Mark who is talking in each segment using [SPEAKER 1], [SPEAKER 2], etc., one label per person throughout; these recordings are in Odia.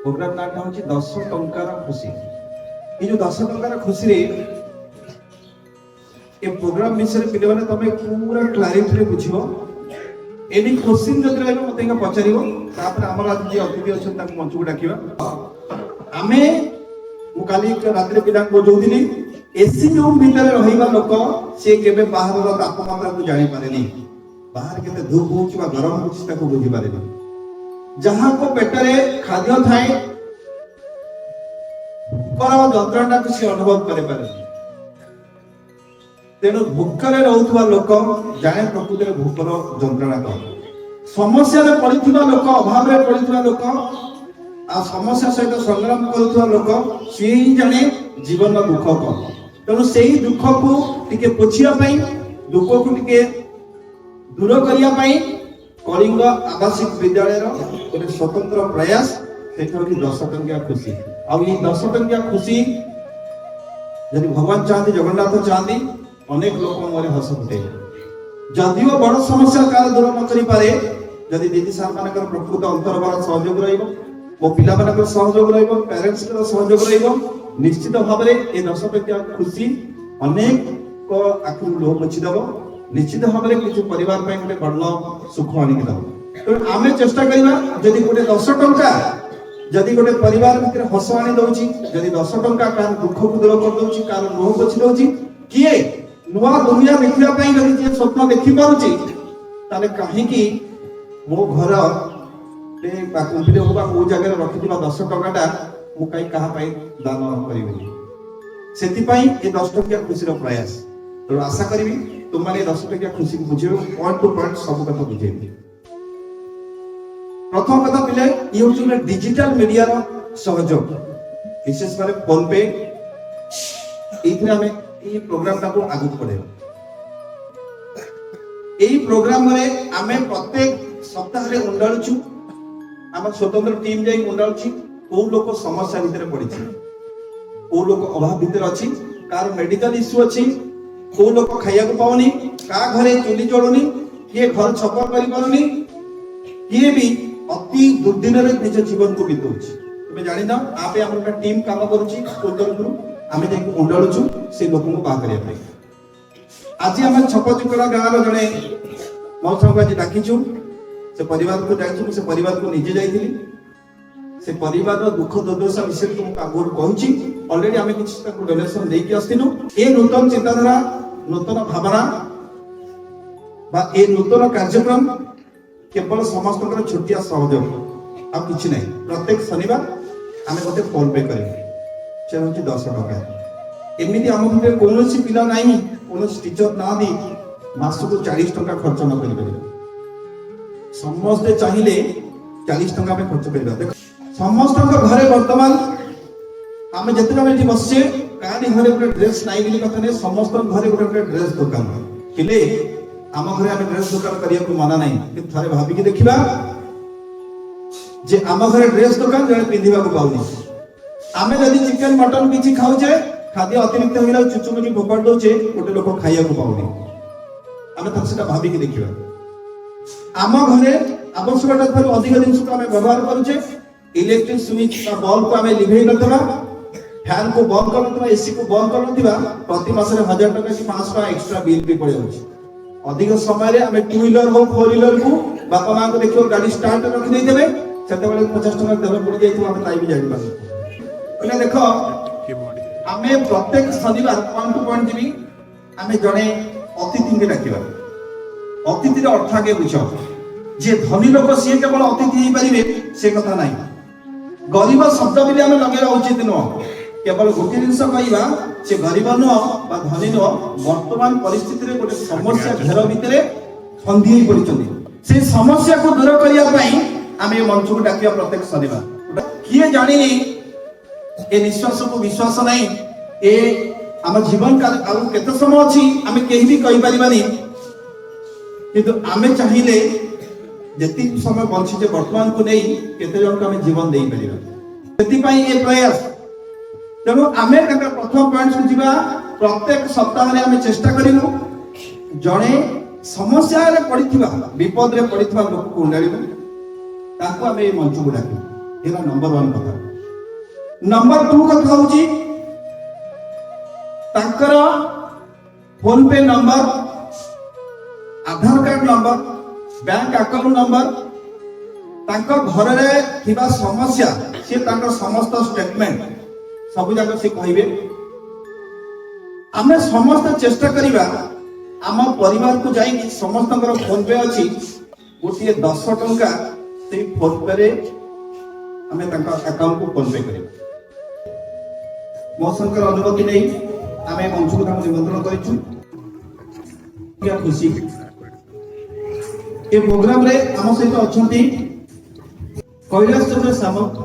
[SPEAKER 1] प्रोग्राम नाटा हूँ 10 टंकार खुशी। ये जो 10 टंकार खुशी रे ये प्रोग्राम विषय पे मैंने तमें पूरा क्लारिटी रे बुझिबो। एनी क्वेश्चन जदि रहबो मते का पचारिबो तापर हमर आज जे अतिथि अछन ताक मंच को डाकिबा। आमे मु काली रात्रि पिला को जोदिली एसी रूम भीतर रहिबा लोक से केबे बाहर रो तापमात्रा को जानि पारेनी। बाहर केते धूप होउची बा गरम होउची ताको बुझि पारेनी। जहां को पेटरे खाद्य थाए पर जंत्रणा को से अनुभव करे पारेनी। तेणु भूखरे रहउथबा लोक जाने प्रकृतिर भूखर जंत्रणा कौन। समस्या रे पड़िथिबा लोक अभाव रे पड़िथिबा लोक आ समस्या सहित संग्राम करुथबा लोक से ही जाने जीवन दुख कौन। तेणु सेही दुख को टिके पोछिया पई दुख को टिके दूर करिया पई कलिंग आवासिक विद्यालय रो एक स्वतंत्र प्रयास सेठो की 10 टंकिया खुशी। आ ये 10 टंकिया खुशी यदि भगवान चाहते जगन्नाथ चाहते अनेक लोक मोरे हस फुटे। जदिओ बड़ समस्या काल दूर न करि पारे यदि दीदी सार मानकर प्रकृत अंतर्भाव सहयोग रहिबो मो पिला मानकर सहयोग रहिबो पेरेंट्स कर सहयोग रहिबो निश्चित भाबरे ए 10 टंकिया खुशी अनेक को आखु लोह पछि दबो। निश्चित भाबरे किछु परिवार पय गोटे बडलो सुख आनि के दबो। तो आमे चेष्टा करिबा यदि गोटे 10 टंका यदि गोटे परिवार भितर हस आनि दउची यदि 10 टंका कार दुख को दूर कर दउची कार लोह पछि दउची किए नुआ दुनिया देखिया पई यदि जे स्वप्न देखि पारुची ताले काहे कि मो घर ते बाकुंपीरे होबा को जगह रे रखिथिबा 10 टंकाटा मु काई कहा पई दान करिबे। सेति पई ए 10 टंकिया खुशी रो प्रयास। तो आशा करिवि तुम माने 10 टंकिया खुशी को बुझियो पॉइंट टू पॉइंट सब कथा बुझेबी। प्रथम कथा पिले ई होची डिजिटल मीडिया रो सहयोग विशेष करे फोन पे एथरे हमें ये प्रोग्राम को आगु बढ़े। यही प्रोग्राम रे आमे प्रत्येक सप्ताह रे उंडाळुछु हम स्वतंत्र टीम जाई उंडाळुछि को लोक समस्या भीतर पड़ी को लोक अभाव भीतर अछि कार मेडिकल इश्यू अछि को लोक खाइया को पाउनी का घरे चुली चलुनी किए घर छपर करि पारुनी किए भी अति दुर्दिन रे निज जीवन को बितौछि। तुमे जानि ना आपे हमर टीम काम करूछि कोतरपुर आमे जाई उंडाळुछु से लोक को बा करिया पई। आज हम छपचुकड़ा गाँव रो जने मौसम को आज डाकिछु से परिवार को डाकिछु से परिवार को निजे जाईथिली से परिवार रो दुख दुर्दशा विषय को आगुर कहूची ऑलरेडी आमे किछ तक डोनेशन देई के आस्तिनु। ए नूतन चिंताधारा नूतन भावना बा ए नूतन कार्यक्रम केवल समस्त छोटिया सहयोग आ किछ नै। प्रत्येक शनिवार आमे गोटे फोन पे करिबे से होची 10 टका। एमिति हम भितर कोनोसी पिला नाही कोनोसी टीचर ना दी मासको 40 टका खर्च न करि परिबे। समस्त चाहिले 40 टका में खर्च करिबा। देख समस्त घरे वर्तमान हम जते हम एठी बसछे कानी घरे गोटे ड्रेस नाही गेली कथा नै समस्त घरे गोटे ड्रेस दुकान किले हम घरे हम ड्रेस दुकान करिया को माना नाही कि थारे भाबी के देखिबा जे हम घरे ड्रेस दुकान जने पिंधिबा को पाउनी। आमे यदि चिकन मटन किछि खाउछे खाद्य अतिरिक्त होइला चुचुमुची फोपाड़ दउछे गोटे लोक खाइया को पाउनी। आमे त सेटा भाबी के देखिबा आम घरे आवश्यकता थारु अधिक दिन को आमे व्यवहार करूछे इलेक्ट्रिक स्विच का बल्ब को आमे लिभेई नथबा फैन को बंद कर नथबा एसी को बंद कर नथबा प्रति मास रे 1000 टका की 500 टका एक्स्ट्रा बिल भी पड़े होछि। अधिक समय रे आमे टू व्हीलर हो फोर व्हीलर को बापा मां को देखियो गाड़ी स्टार्ट रखि दे देबे सेते बेले 50 टका तेल पड़ जाइतो आमे ताई भी जानि पास। ओने देखो आमे प्रत्येक शनिवार पॉइंट टू पॉइंट जीवी आमे जणे अतिथि के डाकिबा। अतिथि रे अर्थ आगे बुझो जे धनी लोक से केवल अतिथि ही परिबे से कथा नाही। गरीब शब्द भी आमे लगेरा उचित न केवल गोटे जिंस कहबा से गरीब न बा धनी न वर्तमान परिस्थिति रे गोटे समस्या घेर भितरे फंदी ही पड़िचंदी से समस्या को दूर करिया पई आमे मंच को डाकिया प्रत्येक शनिवार। किए जानिनी ए निश्वास को विश्वास नहीं ए हम जीवन काल आउ केते समय अछि आमे केही भी कहि परिबानी किंतु आमे चाहिले जति समय बंची जे वर्तमान को नहीं केते जन को आमे जीवन देई परिबा। सेति पई ए प्रयास तेणु आमे केते प्रथम पॉइंट को जीवा प्रत्येक सप्ताह रे आमे चेष्टा करिनु जणे समस्या रे पड़िथिबा विपद रे पड़िथिबा लोक को उंडारिबो ताको आमे मंच को डाकि ହେଲା ନମ୍ବର 1 କଥା। ନମ୍ବର 2 କଥା ହଉଛି ତାଙ୍କର PhonePe number, Aadhaar card number, bank account number, ତାଙ୍କ ଘରରେ ଥିବା ସମସ୍ୟା, ସେ ତାଙ୍କର ସମସ୍ତ ଷ୍ଟେଟମେଣ୍ଟ ସବୁ ଯାକ ସେ କହିବେ। ଆମେ ସମସ୍ତେ ଚେଷ୍ଟା କରିବା ଆମ ପରିବାରକୁ ଯାଇକି ସମସ୍ତଙ୍କର ଫୋନ ପେ ଅଛି, ଗୋଟିଏ 10 ଟଙ୍କା ସେଇ ଫୋନ ପେ ରେ ଆମେ ତାଙ୍କ ଆକାଉଣ୍ଟକୁ ଫୋନ ପେ କରିବା। ମୋ ସଙ୍କର ଅନୁମତି ନେଇ ଆମେ ମଞ୍ଚକୁ ତାଙ୍କୁ ନିମନ୍ତ୍ରଣ କରିଛୁ। ଖୁସି ଏ ପ୍ରୋଗ୍ରାମରେ ଆମ ସହିତ ଅଛନ୍ତି କୈଳାସ ଚନ୍ଦ୍ର ସାମନ୍ତ,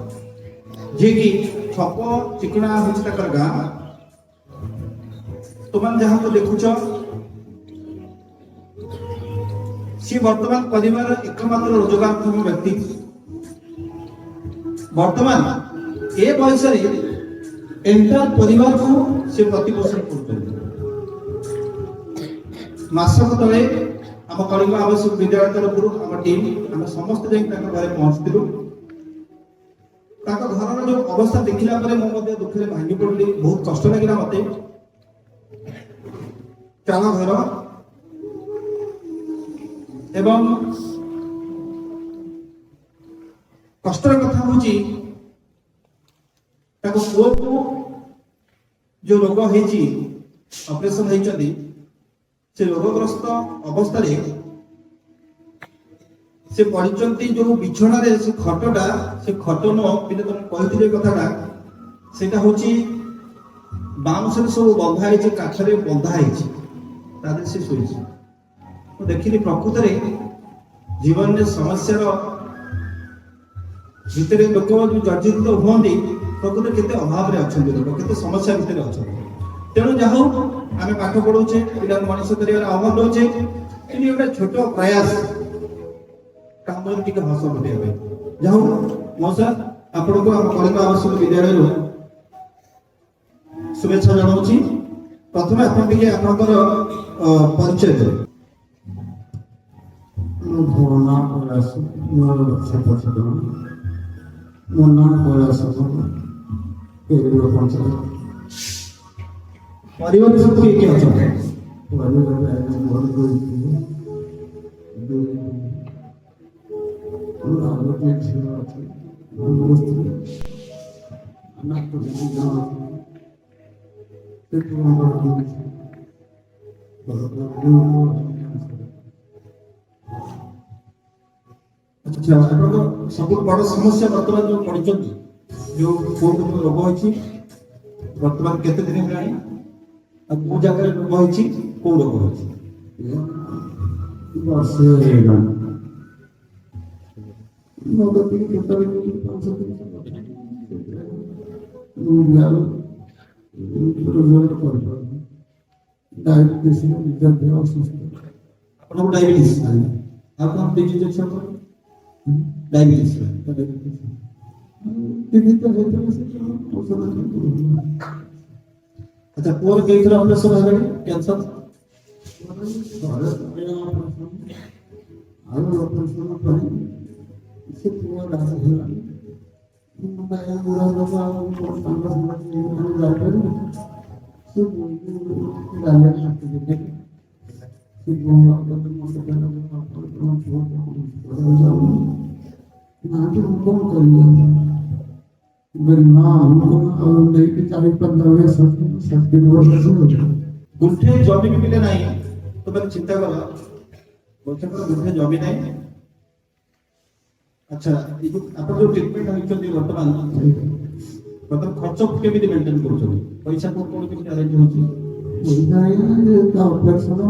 [SPEAKER 1] ଯିଏକି ଛପ ଚିକଣା ହେଉଛି ତାଙ୍କର ଗାଁ। ତୁମେ ଯାହାକୁ ଦେଖୁଛ ସିଏ ବର୍ତ୍ତମାନ ପରିବାର ଏକମାତ୍ର ରୋଜଗାରକ୍ଷମ ବ୍ୟକ୍ତି। ବର୍ତ୍ତମାନ ଏ ବୟସରେ ଏଣ୍ଟାର ପରିବାରକୁ ସେ ପ୍ରତିପୋଷଣ କରୁଛନ୍ତି। ମାସକ ତଳେ ଆମ କଳିଙ୍ଗ ଆବଶ୍ୟକ ବିଦ୍ୟାଳୟ ତରଫରୁ ଆମ ଟିମ୍ ଆମେ ସମସ୍ତେ ଯାଇ ତାଙ୍କ ଘରେ ପହଞ୍ଚିଥିଲୁ। ତାଙ୍କ ଘରର ଯୋଉ ଅବସ୍ଥା ଦେଖିଲା ପରେ ମୁଁ ମଧ୍ୟ ଦୁଃଖରେ ଭାଙ୍ଗି ପଡିଲି। ବହୁତ କଷ୍ଟ ଲାଗିଲା ମତେ। ଚାଳ ଘର ଏବଂ କଷ୍ଟର କଥା ହଉଛି ତାଙ୍କ ପୁଅକୁ ଯୋଉ ରୋଗ ହେଇଛି, ଅପରେସନ ହେଇଛନ୍ତି, ସେ ରୋଗଗ୍ରସ୍ତ ଅବସ୍ଥାରେ ସେ ପଡ଼ିଛନ୍ତି ଯୋଉ ବିଛଣାରେ, ସେ ଖଟଟା, ସେ ଖଟ ନୁହଁ, ପିଲେ ତମେ କହିଥିଲେ କଥାଟା, ସେଇଟା ହଉଛି ବାଉଁଶରେ ସବୁ ବନ୍ଧା ହେଇଛି, କାଠରେ ବନ୍ଧା ହେଇଛି, ତା ଦେହରେ ସେ ଶୋଇଛି। ମୁଁ ଦେଖିଲି ପ୍ରକୃତରେ ଜୀବନରେ ସମସ୍ୟାର ଭିତରେ ଲୋକ ଜର୍ଜରିତ ହୁଅନ୍ତି, ପ୍ରକୃତରେ କେତେ ଅଭାବରେ ଅଛନ୍ତି, ଲୋକ କେତେ ସମସ୍ୟା ଭିତରେ ଅଛନ୍ତି। ତେଣୁ ଯାହା ହଉ ଆମେ ପାଠ ପଢଉଛେ, ପିଲାଙ୍କୁ ମଣିଷ କରିବାର ଆହ୍ୱାନ ଦଉଛେ, କିନ୍ତୁ ଗୋଟେ ଛୋଟ ପ୍ରୟାସ କାମରେ ଟିକେ ହସ ଫୁଟେଇବା ପାଇଁ। ଯାହା ହଉ ମଉସା, ଆପଣଙ୍କୁ ଆମ କଳିଙ୍ଗ ଆବଶ୍ୟକ ବିଦ୍ୟାଳୟରୁ शुभेच्छा जनाऊँगी। प्रथम आप आपंकर परिचय देवे।
[SPEAKER 2] मो नाम कैलाश, मोर छपछ मो नाम कैलाश पंचायत।
[SPEAKER 1] परिवार सब किए किए अच्छा अच्छा सब बड़ समस्या बर्तमान जो पड़ी जो रोग होती बर्तमान केते दिन हेलानी को जगह रोग होती को रोग होती
[SPEAKER 2] वर्षे डायबिटीज
[SPEAKER 1] डायबिटीज आप डिजीज डायबिटीज अच्छा पुअर कई थर ऑपरेशन है कैंसर गुंठे जमी भी मिले नहीं तो मैंने चिंता करा गुंठे जमी नहीं। अच्छा आप जो ट्रीटमेंट बर्तमान बर्तमान खर्च केमी मेंटेन कर पैसा कौन कौन केमी अरेंज होची
[SPEAKER 2] ऑपरेशन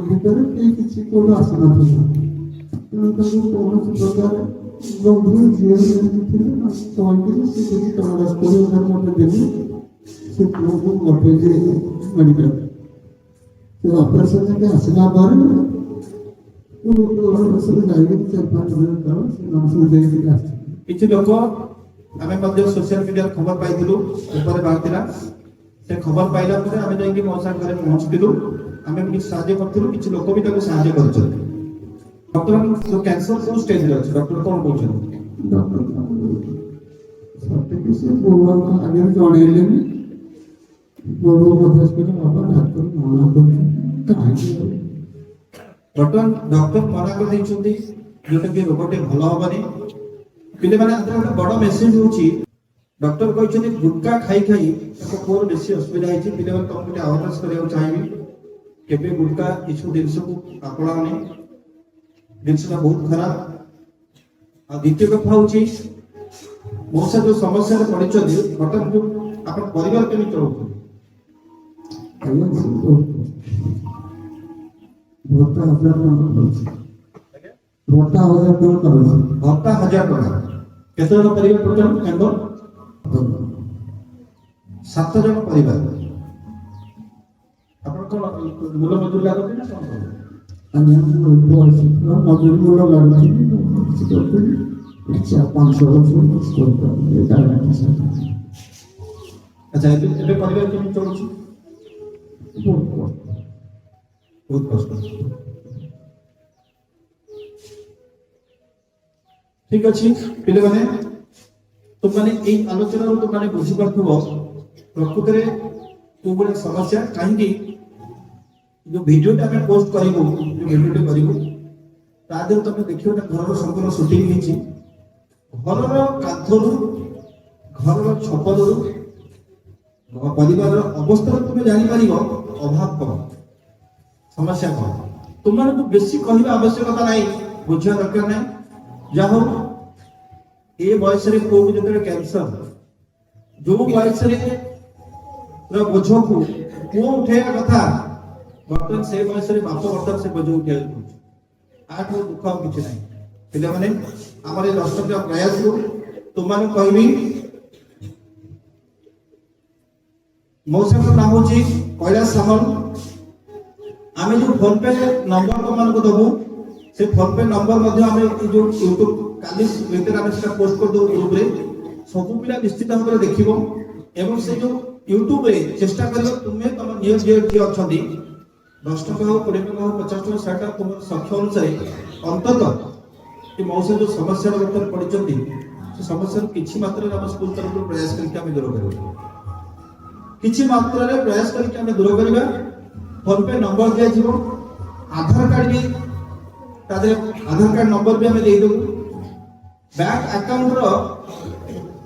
[SPEAKER 2] भीतर किसी को आसना प्रकार गंभीर जीवन मेडिकल ऑपरेशन आसला
[SPEAKER 1] किसी लोक आम सोशल मीडिया खबर पाई पेपर बाहर से खबर पाइला आम जाकि मौसा घर पहुंचलु आम साहय करूँ किसी लोक भी साहय कर डॉक्टर कैंसर को स्टेज रे डॉक्टर कौन कहते
[SPEAKER 2] ମତେ କିଛି ବୋଉଙ୍କ ଆଗରେ ଜଣେଇଲେନି। ବୋଉ ମଧ୍ୟ କହିଲେ ବାବା ଡାକ୍ତର ମନା କରୁଛନ୍ତି କାହିଁକି ଆଉ?
[SPEAKER 1] ବର୍ତ୍ତମାନ ଡକ୍ଟର ମନା କରିଦେଇଛନ୍ତି ଯୋଉଟା କି ରୋଗଟେ ଭଲ ହବନି। ପିଲାମାନେ ଆଙ୍କର ଗୋଟେ ବଡ ମେସେଜ ହଉଛି ଡକ୍ଟର କହିଛନ୍ତି ଗୁଟକା ଖାଇ ଖାଇ ତାଙ୍କ ପୁଅର ବେଶୀ ଅସୁବିଧା ହେଇଛି। ପିଲାମାନେ ତମକୁ ଗୋଟେ ଆୱାରନେସ୍ କରିବାକୁ ଚାହିଁବି କେବେ ଗୁଟକା ଏସବୁ ଜିନିଷକୁ ଆପଣାଅନି, ଜିନିଷଟା ବହୁତ ଖରାପ। ଆଉ ଦ୍ୱିତୀୟ କଥା ହଉଛି ମଉସା ଯୋଉ ସମସ୍ୟାରେ ପଡ଼ିଛନ୍ତି ବର୍ତ୍ତମାନ ଯୋଉ ଆପଣ ପରିବାର କେମିତି ଚଳୁଛନ୍ତି?
[SPEAKER 2] ଆଜ୍ଞା ଭତ୍ତା 1000 ଟଙ୍କା ପାଉଛି। ଭତ୍ତା 1000 ଟଙ୍କା ପାଉଛି।
[SPEAKER 1] ଭତ୍ତା 1000 ଟଙ୍କା। କେତେ ଜଣ ପରିବାର ଟୋଟାଲ ମେମ୍ବର? 7 ଜଣ ପରିବାର। ଆପଣ କଣ ମୂଲ ମଜୁରୀ ଲାଗନ୍ତି ନା କଣ କରନ୍ତି?
[SPEAKER 2] ଆଜ୍ଞା ମଜୁରୀ ମୂଲ ଲାଗୁଛି କିଛି କରୁଥିଲି। 500 ବର୍ଷ କିଛି କରିପାରୁନି।
[SPEAKER 1] ଆଚ୍ଛା ଏବେ ପରିବାର କେମିତି ଚଳୁଛି? ବହୁତ କଷ୍ଟ। ଠିକ ଅଛି ପିଲାମାନେ, ତୁମମାନେ ଏଇ ଆଲୋଚନାରୁ ତୁମମାନେ ବୁଝିପାରୁଥିବ ପ୍ରକୃତରେ କୋଉ ଭଳି ସମସ୍ୟା। କାହିଁକି ଯୋଉ ଭିଡିଓଟା ଆମେ ପୋଷ୍ଟ କରିବୁ, ଯୋଉ ଭିଡିଓଟା କରିବୁ ତା ଦେହରେ ତମେ ଦେଖିବ ଗୋଟେ ଘରର ସମ୍ପୂର୍ଣ୍ଣ ସୁଟିଂ ହେଇଛି। ଘରର କାନ୍ଥରୁ, ଘରର ଛପରରୁ, ପରିବାରର ଅବସ୍ଥାରେ ତୁମେ ଜାଣିପାରିବ ଅଭାବ କଣ, ସମସ୍ୟା କଣ। ତୁମମାନଙ୍କୁ ବେଶୀ କହିବା ଆବଶ୍ୟକତା ନାହିଁ, ବୁଝିବା ଦରକାର ନାହିଁ। ଯାହା ହଉ ଏ ବୟସରେ ପୁଅକୁ ଯେତେବେଳେ କ୍ୟାନ୍ସର, ଯୋଉ ବୟସରେ ବୋଝକୁ ପୁଅ ଉଠେଇବା କଥା ବର୍ତ୍ତମାନ ସେ ବୟସରେ ବାପ ବର୍ତ୍ତମାନ ସେ ବୋଝ ଉଠେଇବାକୁ ପଡୁଛି। ଆଠୁ ଦୁଃଖ ଆଉ କିଛି ନାହିଁ। ପିଲାମାନେ ଆମର ଏ 10 ଟଙ୍କା ପ୍ରୟାସକୁ ତୁମମାନଙ୍କୁ କହିବି, ମଉସାଙ୍କ ନାଁ ହଉଛି କୈଳାସ ସାମଲ। ଆମେ ଯୋଉ ଫୋନ ପେ ନମ୍ବର ତୁମମାନଙ୍କୁ ଦବୁ, ସେ ଫୋନ ପେ ନମ୍ବର ମଧ୍ୟ ଆମେ ଯୋଉ ୟୁଟ୍ୟୁବ କାଲି ଭିତରେ ଆମେ ସେଟା ପୋଷ୍ଟ କରିଦେବୁ ଗ୍ରୁପରେ। ସବୁ ପିଲା ନିଶ୍ଚିତ ଭାବରେ ଦେଖିବ ଏବଂ ସେ ଯୋଉ ୟୁଟ୍ୟୁବରେ ଚେଷ୍ଟା କରିବ ତୁମେ ତମ ନିଜ ଯିଏ ଅଛନ୍ତି 10 ଟଙ୍କା ହଉ, 20 ଟଙ୍କା ହଉ, 50 ଟଙ୍କା, 100 ଟଙ୍କା ତୁମର ସକ୍ଷ ଅନୁସାରେ ଅନ୍ତତଃ କି ମଉସା ଯୋଉ ସମସ୍ୟାର ବର୍ତ୍ତମାନ ପଡ଼ିଛନ୍ତି ସେ ସମସ୍ୟାର କିଛି ମାତ୍ରାରେ ଆମ ସ୍କୁଲ ତରଫରୁ ପ୍ରୟାସ କରିକି ଆମେ ଦୂର କରିବା। କିଛି ମାତ୍ରାରେ ପ୍ରୟାସ କରିକି ଆମେ ଦୂର କରିବା। ଫୋନ ପେ ନମ୍ବର ଦିଆଯିବ, ଆଧାର କାର୍ଡ ବି ତା ଦେହରେ ଆଧାର କାର୍ଡ ନମ୍ବର ବି ଆମେ ଦେଇଦେବୁ। ବ୍ୟାଙ୍କ ଆକାଉଣ୍ଟର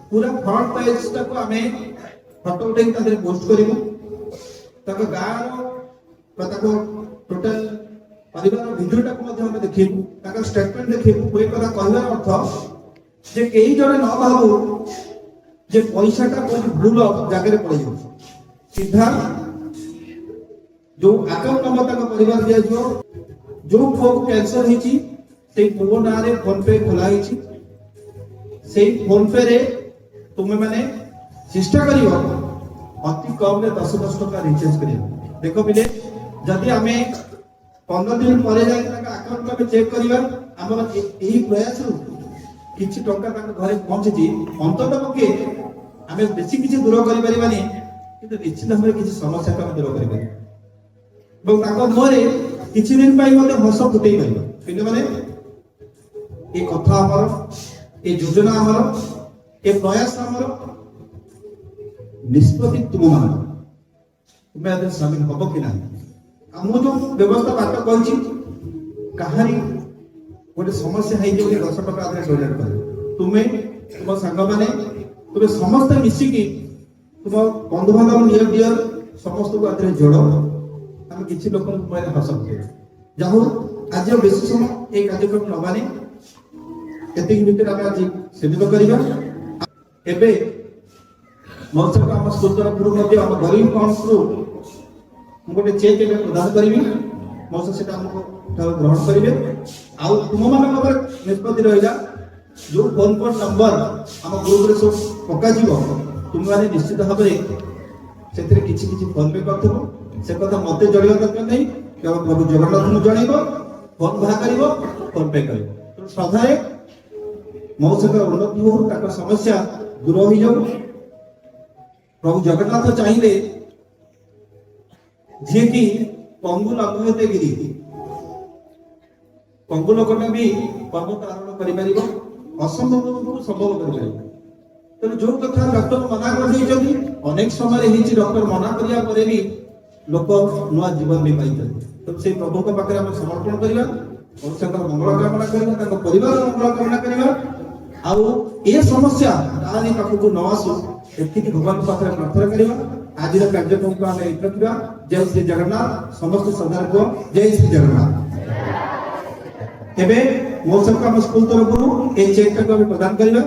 [SPEAKER 1] ପୁରା ଫ୍ରଣ୍ଟ ପେଜଟାକୁ ଆମେ ଫଟୋ ଉଠେଇକି ତା ଦେହରେ ପୋଷ୍ଟ କରିବୁ। ତାଙ୍କ ଗାଁର ବା ତାଙ୍କ ଟୋଟାଲ ପରିବାର ଭିଡ଼ିଓଟାକୁ ମଧ୍ୟ ଆମେ ଦେଖେଇବୁ, ତାଙ୍କ ଷ୍ଟେଟମେଣ୍ଟ ଦେଖେଇବୁ। ଏ କଥା କହିବାର ଅର୍ଥ ଯେ କେହି ଜଣେ ନ ଭାବୁ ଯେ ପଇସାଟା କୋଉଠି ଭୁଲ ଜାଗାରେ ପଳେଇଯାଉଛି। ସିଧା ଯୋଉ ଆକାଉଣ୍ଟ ନମ୍ବର ତାଙ୍କ ପରିବାର ଦିଆଯିବ, ଯୋଉ ପୁଅକୁ କ୍ୟାନ୍ସର ହେଇଛି ସେଇ ପୁଅ ନାଁରେ ଫୋନ ପେ ଖୋଲା ହେଇଛି। ସେଇ ଫୋନ ପେ ରେ ତୁମେ ମାନେ ଚେଷ୍ଟା କରିବ ଅତି କମରେ 10 ଟଙ୍କା ରିଚାର୍ଜ କରିବା। ଦେଖ ପିଲେ, ଯଦି ଆମେ 15 ଦିନ ପରେ ଯାଇ ତାଙ୍କ ଆକାଉଣ୍ଟ ଆମେ ଚେକ୍ କରିବା, ଆମର ଏହି ପ୍ରୟାସରୁ କିଛି ଟଙ୍କା ତାଙ୍କ ଘରେ ପହଞ୍ଚିଛି। ଅନ୍ତତଃ ପକ୍ଷେ ଆମେ ବେଶୀ କିଛି ଦୂର କରିପାରିବାନି, କିନ୍ତୁ ନିଶ୍ଚିତ ଭାବରେ କିଛି ସମସ୍ୟାକୁ ଆମେ ଦୂର କରିପାରିବା ଏବଂ ତାଙ୍କ ମୁହଁରେ କିଛି ଦିନ ପାଇଁ ମଧ୍ୟ ହସ ଫୁଟେଇ ପାରିବା। ପିଲାମାନେ ଏ କଥା ଆମର, ଏ ଯୋଜନା ଆମର, ଏ ପ୍ରୟାସ ଆମର, ନିଷ୍ପତ୍ତି ତୁମମାନଙ୍କର। ତୁମେ ଏଥିରେ ସାମିଲ ହବ କି ନାହିଁ? ଆଉ ମୁଁ ଯୋଉ ବ୍ୟବସ୍ଥା ବାଟ କହିଛି, କାହାରି ଗୋଟେ ସମସ୍ୟା ହେଇଛି ବୋଲି 10 ଟଙ୍କା ଆଧାରେ ଡୋନେଟ୍ କରିବ। ତୁମେ, ତୁମ ସାଙ୍ଗମାନେ, ତୁମେ ସମସ୍ତେ ମିଶିକି ତୁମ ବନ୍ଧୁବାନ୍ଧବ ନିୟର ଡିୟର ସମସ୍ତଙ୍କୁ ଆଧାରେ ଯୋଡ଼। ଆମେ କିଛି ଲୋକଙ୍କୁ କହିଲେ ହସ ପକେଇବା। ଯାହା ହଉ ଆଜି ଆଉ ବେଶୀ ସମୟ এই କାର୍ଯ୍ୟକ୍ରମ ନବାନି, ଏତିକି ଭିତରେ ଆମେ ଆଜି ସେଲିବ୍ରେଟ କରିବା। ଏବେ ମହୋତ୍ସବ ଆମ ସ୍କୁଲ ତରଫରୁ ମଧ୍ୟ ଆମ ଗରିବ କୌଣସରୁ ମୁଁ ଗୋଟେ ଚେକ୍ ଏବେ ପ୍ରଦାନ କରିବି। ମହୋତ୍ସବ ସେଟା ଆମକୁ ଗ୍ରହଣ କରିବେ। ଆଉ ତୁମମାନଙ୍କର ନିଷ୍ପତ୍ତି ରହିଲା, ଯୋଉ ଫୋନ ନମ୍ବର ଆମ ଗ୍ରୁପରେ ସବୁ ପକାଯିବ, ତୁମମାନେ ନିଶ୍ଚିତ ଭାବରେ ସେଥିରେ କିଛି କିଛି ଫୋନ ପେ କରିଥିବ। ସେ କଥା ମତେ ଜଣାଇବା ଦରକାର ନାହିଁ, କେବଳ ପ୍ରଭୁ ଜଗନ୍ନାଥଙ୍କୁ ଜଣାଇବ, ଫୋନ ବାହାର କରିବ, ଫୋନ ପେ କରିବ। ଶ୍ରଦ୍ଧାରେ ମହୋତ୍ସବର ଉନ୍ନତି ହଉ, ତାଙ୍କ ସମସ୍ୟା ଦୂର ହୋଇଯାଉ। ପ୍ରଭୁ ଜଗନ୍ନାଥ ଚାହିଁଲେ ଯିଏକି ପଙ୍ଗୁ ଲଙ୍ଘୟତେ ଗିରି, ପଙ୍ଗୁ ଲୋକଟା ବି ପର୍ବତ ଆରୋହଣ କରିପାରିବ, ଅସମ୍ଭବକୁ ସମ୍ଭବ କରିପାରିବ। ତ ତେଣୁ ଯୋଉ କଥା ଡକ୍ଟର ମନା କରିଦେଇଛନ୍ତି ଅନେକ ସମୟରେ ହେଇଛି ଡକ୍ଟର ମନା କରିବା ପରେ ବି ଲୋକ ନୂଆ ଜୀବନ ବି ପାଇଛନ୍ତି। ତେଣୁ ସେଇ ପ୍ରଭୁଙ୍କ ପାଖରେ ଆମେ ସମର୍ପଣ କରିବା, ମନୁଷ୍ୟଙ୍କର ମଙ୍ଗଳ କାମନା କରିବା, ତାଙ୍କ ପରିବାରର ମଙ୍ଗଳ କାମନା କରିବା। ଆଉ ଏ ସମସ୍ୟା କାହାରି ପାଖକୁ ନ ଆସୁ ଏତିକି ଭଗବାନଙ୍କ ପାଖରେ ପ୍ରାର୍ଥନା କରିବା। ଆଜିର କାର୍ଯ୍ୟକ୍ରମକୁ ଆମେ ଏଇଠି ରଖିବା। ଜୟ ଶ୍ରୀ ଜଗନ୍ନାଥ। ସମସ୍ତେ ସଦାର କୁହ ଜୟ ଶ୍ରୀ ଜଗନ୍ନାଥ। ଏବେ ମୋ ସହିତ ଆମ ସ୍କୁଲ ତରଫରୁ এই চেকটাকে আমি প্রদান କରିବା।